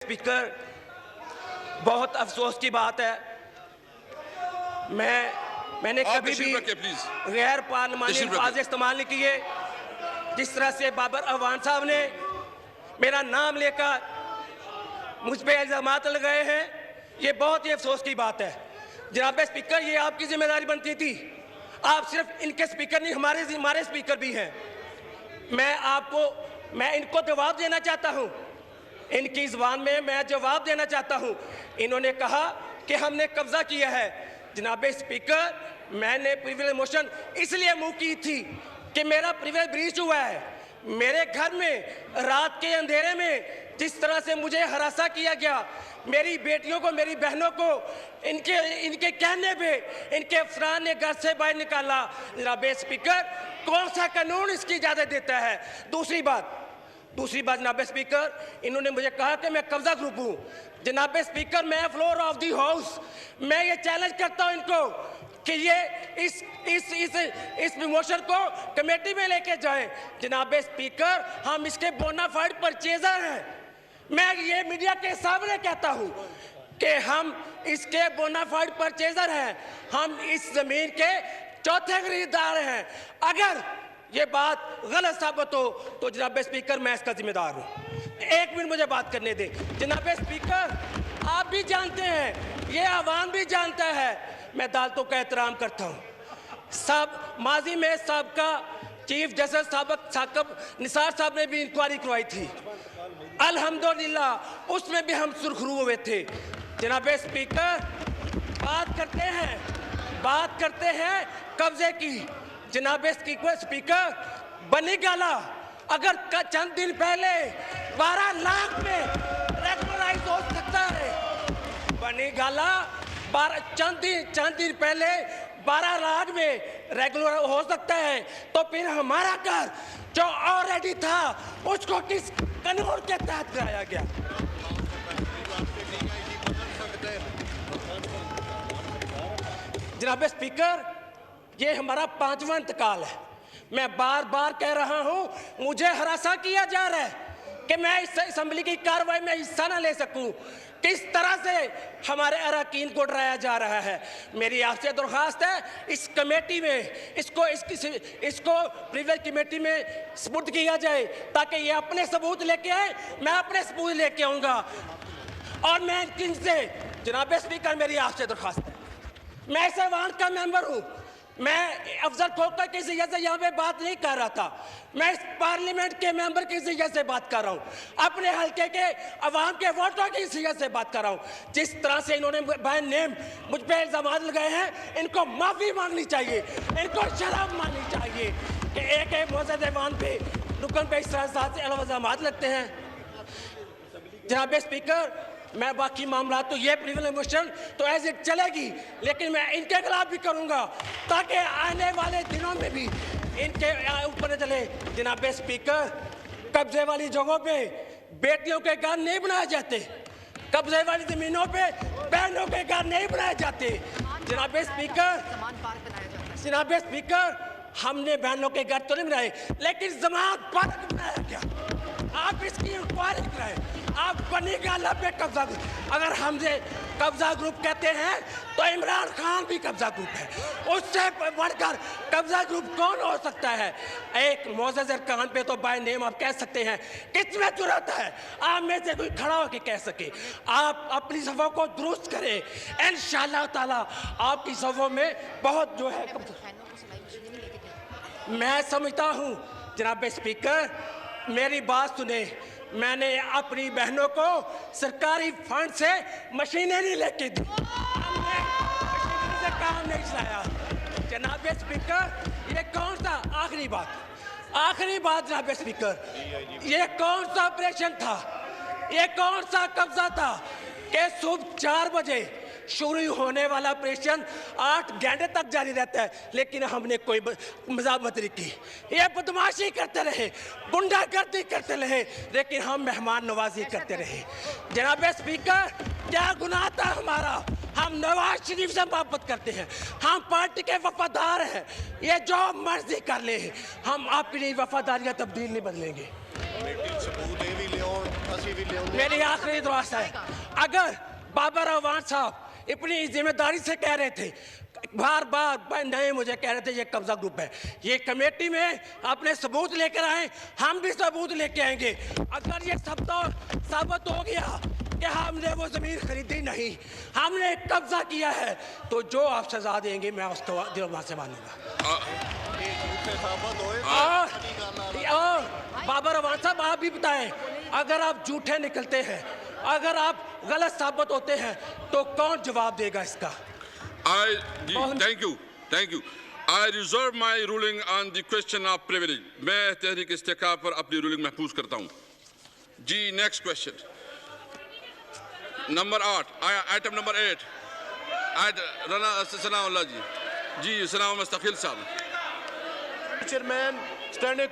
Speaker, बहुत अफसोस की बात है, मैंने कभी भी गैर पार्लिमानी अल्फाज इस्तेमाल नहीं किए। जिस तरह से बाबर अवान साहब ने मेरा नाम लेकर मुझ पर इल्जामात लगाए हैं, ये बहुत ही अफसोस की बात है। जनाब स्पीकर, ये आपकी जिम्मेदारी बनती थी। आप सिर्फ इनके स्पीकर नहीं, हमारे स्पीकर भी हैं। मैं इनको जवाब देना चाहता हूँ, इनकी ज़ुबान में मैं जवाब देना चाहता हूँ। इन्होंने कहा कि हमने कब्जा किया है। जनाब स्पीकर, मैंने प्रिविलेज मोशन इसलिए मूव की थी कि मेरा प्रिविलेज ब्रीच हुआ है। मेरे घर में रात के अंधेरे में जिस तरह से मुझे हरासा किया गया, मेरी बेटियों को, मेरी बहनों को इनके कहने पे इनके अफसरान ने घर से बाहर निकाला। जनाब स्पीकर, कौन सा कानून इसकी इजाज़त देता है? दूसरी बात जनाब स्पीकर, इन्होंने मुझे कहा कि मैं कब्जा ग्रुप हूँ। जनाब स्पीकर, मैं फ्लोर ऑफ दी हाउस मैं ये चैलेंज करता हूँ इनको कि ये इस मोशन को कमेटी में लेके जाए। जनाब स्पीकर, हम इसके बोनाफाइड परचेजर हैं। मैं ये मीडिया के सामने कहता हूँ कि हम इसके बोनाफाइड परचेजर हैं। हम इस जमीन के चौथे खरीदार हैं। अगर ये बात गलत साबित हो तो जनाब स्पीकर, मैं इसका जिम्मेदार हूँ। एक मिनट मुझे बात करने दे। जनाब स्पीकर, आप भी जानते हैं, ये अवाम भी जानता है, मैं अदालतों का एहतराम करता हूँ। सब माजी में सबका चीफ जस्टिस साकब निसार साहब ने भी इंक्वायरी करवाई थी। अल्हम्दुलिल्लाह उसमें भी हम सुरखरू हुए थे। जनाब स्पीकर, बात करते हैं कब्जे की। जनाब स्पीकर, बनी गाला अगर चंद दिन पहले 12 लाख में रेगुलराइज हो सकता है, बनी गाला चंद दिन पहले 12 लाख में रेगुलर हो सकता है, तो फिर हमारा घर जो ऑलरेडी था उसको किस कानून के तहत कराया गया? जनाब स्पीकर, ये हमारा 5वां इंतकाल है। मैं बार बार कह रहा हूं, मुझे हरासा किया जा रहा है कि मैं इस असेंबली की कार्रवाई में हिस्सा न ले सकूं। किस तरह से हमारे अरकान को डराया जा रहा है। मेरी आपसे दरख्वास्त है, इस कमेटी में इसको प्रिविलेज कमेटी में सपुर्द किया जाए ताकि ये अपने सबूत लेके आए, मैं अपने सबूत लेके आऊँगा। और मैं इनसे, जनाब स्पीकर, मेरी आपसे दरख्वास्त है, मैं इस ऐवान का मेंबर हूँ। मैं अफजल खोखर की हैसियत से यहाँ पे बात नहीं कर रहा था, मैं इस पार्लियामेंट के मेंबर की हैसियत से बात कर रहा हूँ, अपने हल्के के अवाम के वोटरों की हैसियत से बात कर रहा हूँ। जिस तरह से इन्होंने बाय नेम मुझ पर इल्जाम लगाए हैं, इनको माफ़ी मांगनी चाहिए, इनको शर्म माननी चाहिए कि एक मौजूद ऐवान पे रुकन पे इस तरह से इल्जाम लगते हैं। जनाब स्पीकर, मैं बाकी मामला तो ये प्रिविलेज मोशन तो एज इट चलेगी, लेकिन मैं इनके खिलाफ भी करूंगा ताकि आने वाले दिनों में भी इनके ऊपर चले। जनाब स्पीकर, कब्जे वाली जगहों पे बेटियों के घर नहीं बनाए जाते, कब्जे वाली जमीनों पे बहनों के घर नहीं बनाए जाते। जनाब स्पीकर, हमने बहनों के घर तो नहीं बनाए, लेकिन जमात पार्क बनाया गया। आप इसकी इंक्वायरी कराएं। आप बनी गाला पे कब्जा, अगर हमसे कब्जा ग्रुप कहते हैं तो इमरान खान भी कब्जा ग्रुप है, उससे बढ़कर कब्जा ग्रुप कौन हो सकता है? एक मौजूद अरकान पे तो बाय नेम आप कह सकते हैं, किसमें जरूरत है आप में से कोई खड़ा होकर कह सके? आप अपनी सफ़ों को दुरुस्त करें, इंशाअल्लाह ताला आपकी सफ़ों में बहुत जो है। मैं समझता हूँ जनाब स्पीकर, मेरी बात सुने, मैंने अपनी बहनों को सरकारी फंड से मशीनें नहीं लेके दी, हमने मशीनरी से काम नहीं चलाया। जनाब स्पीकर, ये कौन सा आखिरी बात जनाब स्पीकर, ये कौन सा ऑपरेशन था, ये कौन सा कब्जा था कि सुबह 4 बजे शुरू होने वाला ऑपरेशन 8 घंटे तक जारी रहता है, लेकिन हमने कोई मजामत नहीं की। ये बदमाशी करते रहे, गुंडागर्दी करते रहे, लेकिन हम मेहमान नवाजी करते रहे। जनाब स्पीकर, क्या गुनाह था हमारा? हम नवाज शरीफ से मोहब्बत करते हैं, हम पार्टी के वफादार हैं, ये जो मर्जी कर ले, हम अपनी वफादारियां तब्दील नहीं बदलेंगे। मेरी आखिरी दरख्वास्त है, अगर बाबर अवान साहब अपनी जिम्मेदारी से कह रहे थे, बार बार नहीं मुझे कह रहे थे ये कब्जा ग्रुप है, ये कमेटी में अपने सबूत लेकर आए, हम भी सबूत लेके आएंगे। अगर ये साबित हो गया कि हमने वो जमीन खरीदी नहीं, हमने कब्जा किया है, तो जो आप सजा देंगे मैं उसको दिल से मानूंगा। और बाबर अवान साहब आप भी बताएं, अगर आप झूठे निकलते हैं, अगर आप गलत साबित होते हैं, तो कौन जवाब देगा इसका? Thank you. I reserve my ruling on the question of privilege. मैं तहरीक इस्तेकाब पर अपनी रूलिंग महफूज करता हूँ। जी, next question number 8, item number 8, Rana Sanaullah ji, Sanaullah मुस्तकिल साहब। Chairman standing